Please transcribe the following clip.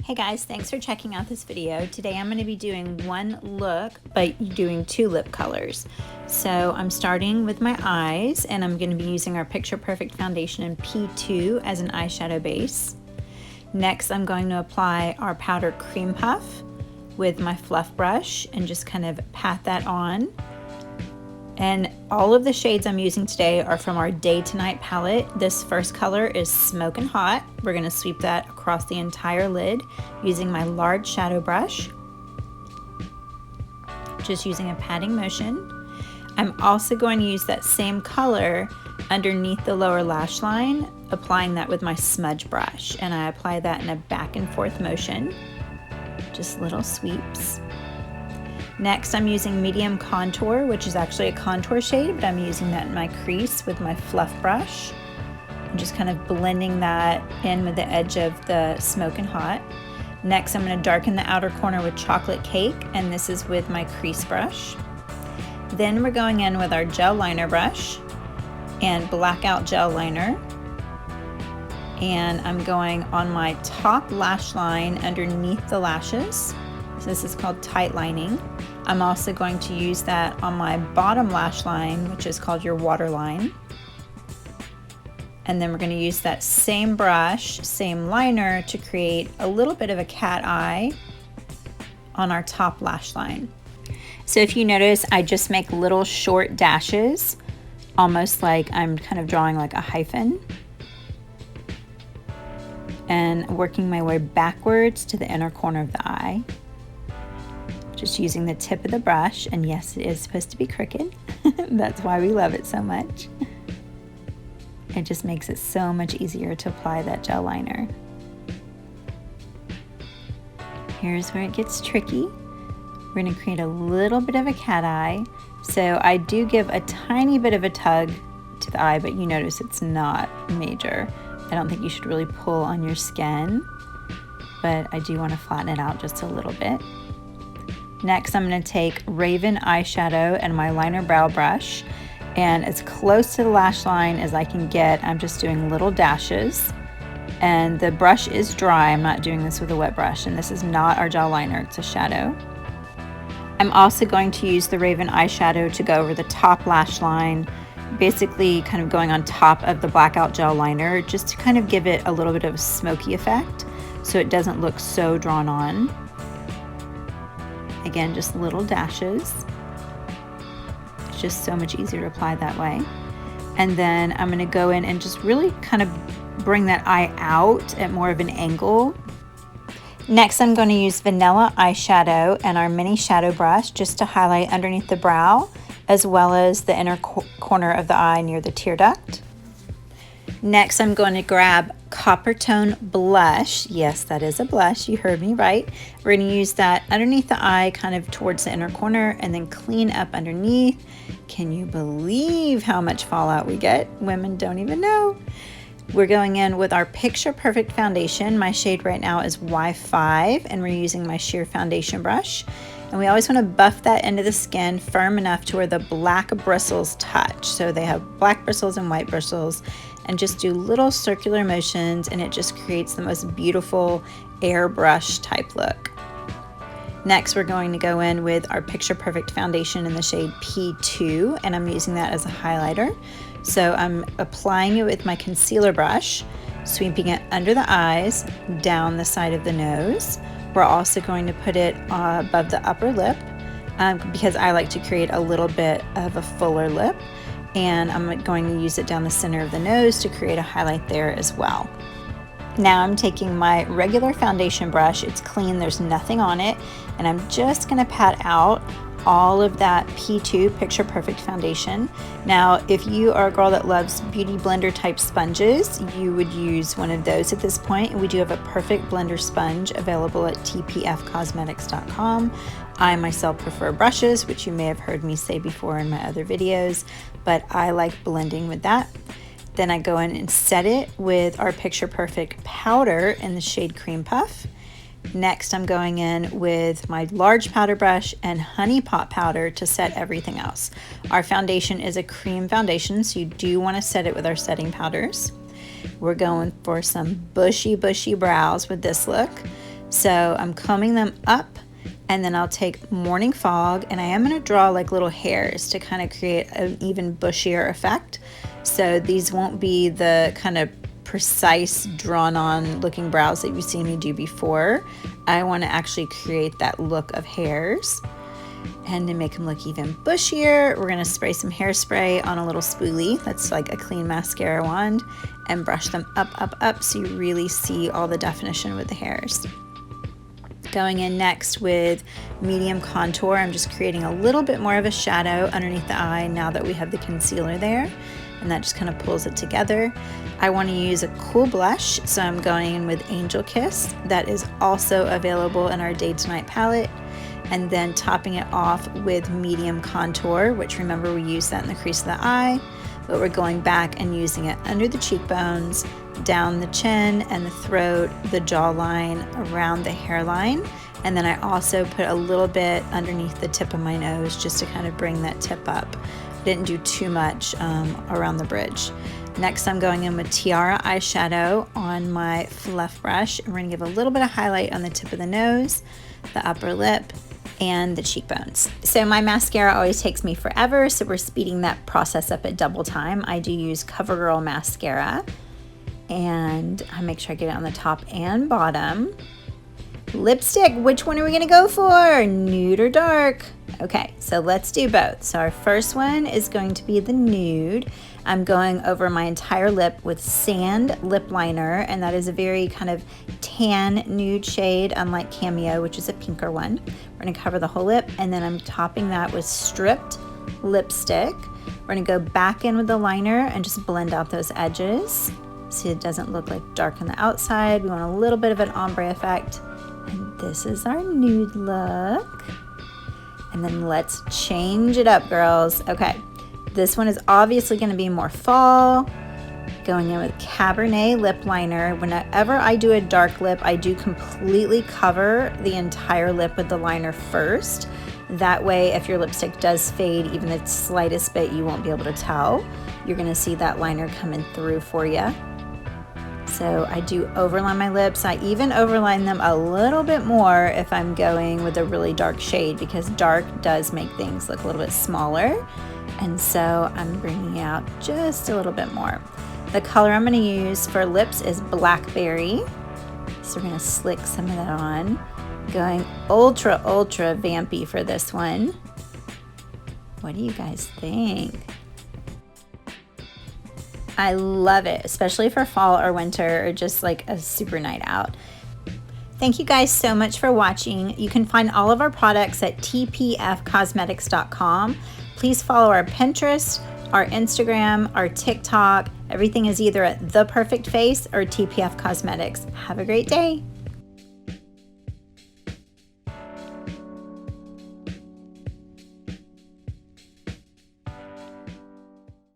Hey guys, thanks for checking out this video. Today I'm going to be doing one look, but doing two lip colors. So I'm starting with my eyes, and I'm going to be using our Picture Perfect foundation in P2 as an eyeshadow base. Next, I'm going to apply our powder Cream Puff with my fluff brush and just kind of pat that on. And all of the shades I'm using today are from our Day to Night palette. This first color is Smokin' Hot. We're gonna sweep that across the entire lid using my large shadow brush. Just using a patting motion. I'm also going to use that same color underneath the lower lash line, applying that with my smudge brush. And I apply that in a back and forth motion, just little sweeps. Next, I'm using Medium Contour, which is actually a contour shade, but I'm using that in my crease with my fluff brush. I'm just kind of blending that in with the edge of the Smokin' Hot. Next, I'm going to darken the outer corner with Chocolate Cake, and this is with my crease brush. Then we're going in with our gel liner brush and Blackout gel liner. And I'm going on my top lash line underneath the lashes. So this is called tight lining. I'm also going to use that on my bottom lash line, which is called your waterline. And then we're going to use that same brush, same liner to create a little bit of a cat eye on our top lash line. So if you notice, I just make little short dashes, almost like I'm kind of drawing like a hyphen, and working my way backwards to the inner corner of the eye. Just using the tip of the brush, and yes, it is supposed to be crooked. That's why we love it so much. It just makes it so much easier to apply that gel liner. Here's where it gets tricky. We're going to create a little bit of a cat eye. So I do give a tiny bit of a tug to the eye, but you notice it's not major. I don't think you should really pull on your skin, but I do want to flatten it out just a little bit. Next, I'm going to take Raven eyeshadow and my liner brow brush, and as close to the lash line as I can get, I'm just doing little dashes. And the brush is dry. I'm not doing this with a wet brush, and this is not our gel liner, it's a shadow. I'm also going to use the Raven eyeshadow to go over the top lash line, basically kind of going on top of the Blackout gel liner, just to kind of give it a little bit of a smoky effect so it doesn't look so drawn on. Again, just little dashes. It's just so much easier to apply that way. And then I'm going to go in and just really kind of bring that eye out at more of an angle. Next, I'm going to use Vanilla eyeshadow and our mini shadow brush just to highlight underneath the brow, as well as the inner corner of the eye near the tear duct. Next, I'm going to grab Copper Tone blush. Yes, that is a blush. You heard me right. We're going to use that underneath the eye, kind of towards the inner corner, and then clean up underneath. Can you believe how much fallout we get? Women don't even know. We're going in with our Picture Perfect foundation. My shade right now is Y5, and we're using my sheer foundation brush. And we always want to buff that into the skin firm enough to where the black bristles touch. So they have black bristles and white bristles, and just do little circular motions, and it just creates the most beautiful airbrush type look. Next, we're going to go in with our Picture Perfect foundation in the shade P2, and I'm using that as a highlighter. So I'm applying it with my concealer brush, sweeping it under the eyes, down the side of the nose. We're also going to put it above the upper lip because I like to create a little bit of a fuller lip. And I'm going to use it down the center of the nose to create a highlight there as well. Now I'm taking my regular foundation brush. It's clean, there's nothing on it, and I'm just going to pat out all of that P2 Picture Perfect foundation. Now, if you are a girl that loves beauty blender type sponges, you would use one of those at this point. And we do have a perfect blender sponge available at tpfcosmetics.com. I myself prefer brushes, which you may have heard me say before in my other videos, but I like blending with that. Then I go in and set it with our Picture Perfect powder in the shade Cream Puff. Next, I'm going in with my large powder brush and Honey Pot powder to set everything else. Our foundation is a cream foundation, so you do want to set it with our setting powders. We're going for some bushy brows with this look. So I'm combing them up, and then I'll take Morning Fog, and I am going to draw like little hairs to kind of create an even bushier effect. So these won't be the kind of precise drawn on looking brows that you've seen me do before. I want to actually create that look of hairs. And to make them look even bushier, we're going to spray some hairspray on a little spoolie that's like a clean mascara wand and brush them up so you really see all the definition with the hairs. Going in next with medium contour, I'm just creating a little bit more of a shadow underneath the eye now that we have the concealer there, and that just kind of pulls it together. I want to use a cool blush, so I'm going in with Angel Kiss. That is also available in our Day to Night palette. And then topping it off with medium contour, which remember we used that in the crease of the eye, but we're going back and using it under the cheekbones, down the chin and the throat, the jawline, around the hairline. And then I also put a little bit underneath the tip of my nose just to kind of bring that tip up. Didn't do too much around the bridge. Next, I'm going in with Tiara eyeshadow on my fluff brush, and we're gonna give a little bit of highlight on the tip of the nose, the upper lip, and the cheekbones. So my mascara always takes me forever, so we're speeding that process up at double time. I do use CoverGirl mascara, and I make sure I get it on the top and bottom. Lipstick, which one are we gonna go for? Nude or dark? Okay, so let's do both. So our first one is going to be the nude. I'm going over my entire lip with Sand Lip Liner, and that is a very kind of tan nude shade, unlike Cameo, which is a pinker one. We're gonna cover the whole lip, and then I'm topping that with Stripped lipstick. We're gonna go back in with the liner and just blend out those edges so it doesn't look like dark on the outside. We want a little bit of an ombre effect. And this is our nude look. And then let's change it up, girls. Okay, this one is obviously gonna be more fall. Going in with Cabernet lip liner. Whenever I do a dark lip, I do completely cover the entire lip with the liner first. That way, if your lipstick does fade even the slightest bit, you won't be able to tell. You're gonna see that liner coming through for you. So I do overline my lips. I even overline them a little bit more if I'm going with a really dark shade, because dark does make things look a little bit smaller. And so I'm bringing out just a little bit more. The color I'm gonna use for lips is Blackberry. So we're gonna slick some of that on. Going ultra vampy for this one. What do you guys think? I love it, especially for fall or winter or just like a super night out. Thank you guys so much for watching. You can find all of our products at tpfcosmetics.com. Please follow our Pinterest, our Instagram, our TikTok. Everything is either at The Perfect Face or TPF Cosmetics. Have a great day.